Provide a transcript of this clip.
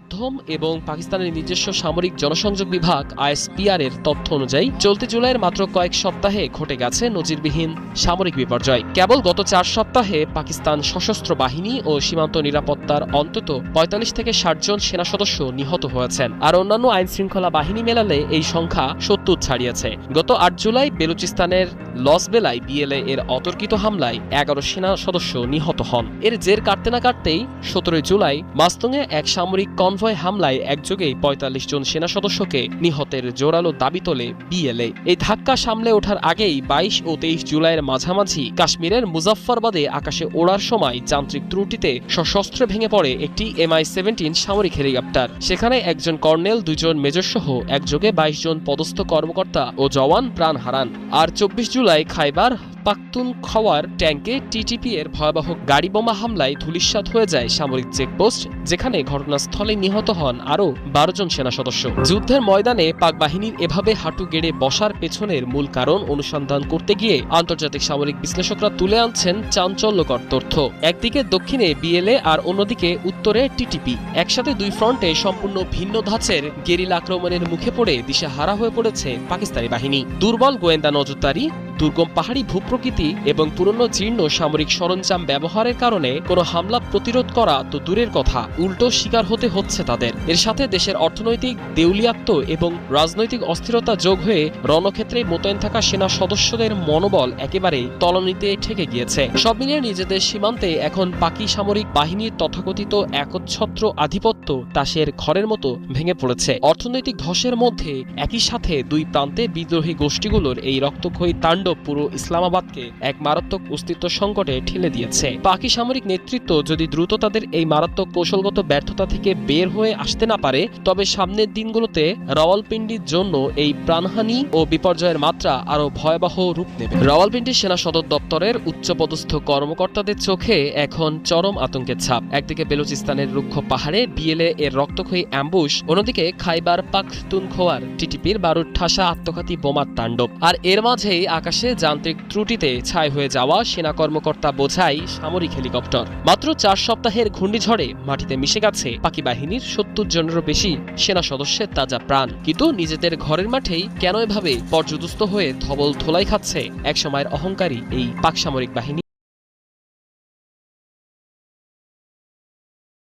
গণমাধ্যম এবং পাকিস্তানের নিজস্ব সামরিক জনসংযোগ বিভাগ আইএসপিআর এর তথ্য অনুযায়ী চলতি জুলাইয়ের মাত্র কয়েক সপ্তাহে ঘটে গেছে নজিরবিহীন সামরিক বিপর্যয়। কেবল গত 4 সপ্তাহে পাকিস্তান সশস্ত্র বাহিনী ও সীমান্ত নিরাপত্তার অন্তত ৪৫ থেকে ৬০ জন সেনা সদস্য নিহত হয়েছেন, আর অন্যান্য আইনশৃঙ্খলা বাহিনী মেলালে এই সংখ্যা ৭০ ছাড়িয়েছে। গত ৮ জুলাই বেলুচিস্তানের লসবেলায় বিএলএ এর অতর্কিত হামলায় ১১ সেনা সদস্য নিহত হন। এর জের কাটতে না কাটতেই ১৭ জুলাই মাস্তোঙে এক সামরিক কনভয় হামলায় একযোগেই ৪৫ জন সেনা সদস্যকে নিহতের জোরালো দাবি তোলে বিএলএ। এই ধাক্কা সামলে ওঠার আগেই ২২ ও ২৩ জুলাইয়ের মাঝামাঝি কাশ্মীরের মুজাফফরবাদে আকাশে ওড়ার সময় যান্ত্রিক ত্রুটিতে সশস্ত্রে ভেঙে পড়ে একটি MI-17 সামরিক হেলিকপ্টার। সেখানে একজন কর্নেল, ২ জন মেজর সহ একযোগে ২২ জন পদস্থ কর্মকর্তা ও জওয়ান প্রাণ হারান। আর ২৪ জুলাই খাইবার পাখতুনখওয়ার ট্যাঙ্কে টিটিপি এর ভয়াবহ গাড়ি বোমা হামলায় ধূলিসাৎ হয়ে যায় সামরিক চেকপোস্ট, যেখানে ঘটনাস্থলে নিহত হন আরও ১২ জন সেনা সদস্য। যুদ্ধের ময়দানে পাক বাহিনীর এভাবে হাঁটু গেড়ে বসার পেছনের মূল কারণ অনুসন্ধান করতে গিয়ে আন্তর্জাতিক সামরিক বিশ্লেষকরা তুলে আনছেন চাঞ্চল্যকর তথ্য। একদিকে দক্ষিণে বিএলএ আর অন্যদিকে উত্তরে টিটিপি। একসাথে দুই ফ্রন্টে সম্পূর্ণ ভিন্ন ধাঁচের গেরিলা আক্রমণের মুখে পড়ে দিশেহারা হয়ে পড়েছে পাকিস্তানি বাহিনী। দুর্বল গোয়েন্দা নজরদারি, দুর্গম পাহাড়ি ভূপ্রকৃতি এবং পুরনো জীর্ণ সামরিক সরঞ্জাম ব্যবহারের কারণে কোনো হামলা প্রতিরোধ করা তো দূরের কথা, উল্টো শিকার হতে হচ্ছে তাদের। এর সাথে দেশের অর্থনৈতিক দেউলিয়াত্ব এবং রাজনৈতিক অস্থিরতা যোগ হয়ে রণক্ষেত্রে মোতায়েন থাকা সেনা সদস্যদের মনোবল একেবারেই তলানিতে ঠেকে গিয়েছে। সব মিলিয়ে নিজেদের সীমান্তে এখন পাকি সামরিক বাহিনীর তথাকথিত একচ্ছত্র আধিপত্য তাসের ঘরের মতো ভেঙে পড়েছে। অর্থনৈতিক ধসের মধ্যে একই সাথে দুই প্রান্তে বিদ্রোহী গোষ্ঠীগুলোর এই রক্তক্ষয়ী তাণ্ডব পুরো ইসলামাবাদকে এক মারাত্মক অস্তিত্ব সংকটে ঠেলে দিয়েছে। পাকি সামরিক নেতৃত্ব যদি দ্রুত তাদের এই মারাত্মক কৌশলগত ব্যর্থতা থেকে বের হয়ে আসতে না পারে, তবে সামনের দিনগুলোতে রাওয়ালপিন্ডির জন্য এই প্রাণহানি ও বিপর্যয়ের মাত্রা আরও ভয়াবহ রূপ নেবে। রাওয়ালপিন্ডি সেনা সদর দপ্তরের উচ্চপদস্থ কর্মকর্তাদের চোখে এখন চরম আতঙ্কের ছাপ। একদিকে বেলুচিস্তানের রুক্ষ পাহাড়ে বিএলএ এর রক্তক্ষয়ী অ্যাম্বুশ, অন্যদিকে খাইবার পাখতুনখোয়ার টিটিপির বারুদ ঠাসা আত্মঘাতী বোমার তাণ্ডব। আর এর মাঝেই আকাশে যান্ত্রিক ত্রুটিতে ছাই হয়ে যাওয়া সেনা কর্মকর্তা বোঝাই সামরিক হেলিকপ্টার। মাত্র ৪ সপ্তাহের ঘূর্ণিঝড়ে মাটিতে মিশে গেছে পাকি বাহিনীর ৭০ জনেরও বেশি সেনা সদস্যের তাজা প্রাণ। কিন্তু নিজেদের ঘরের মাঠেই কেন এভাবে পর্যুদস্ত হয়ে ধবল ধোলাই খাচ্ছে একসময়ের অহংকারী এই পাক সামরিক বাহিনী?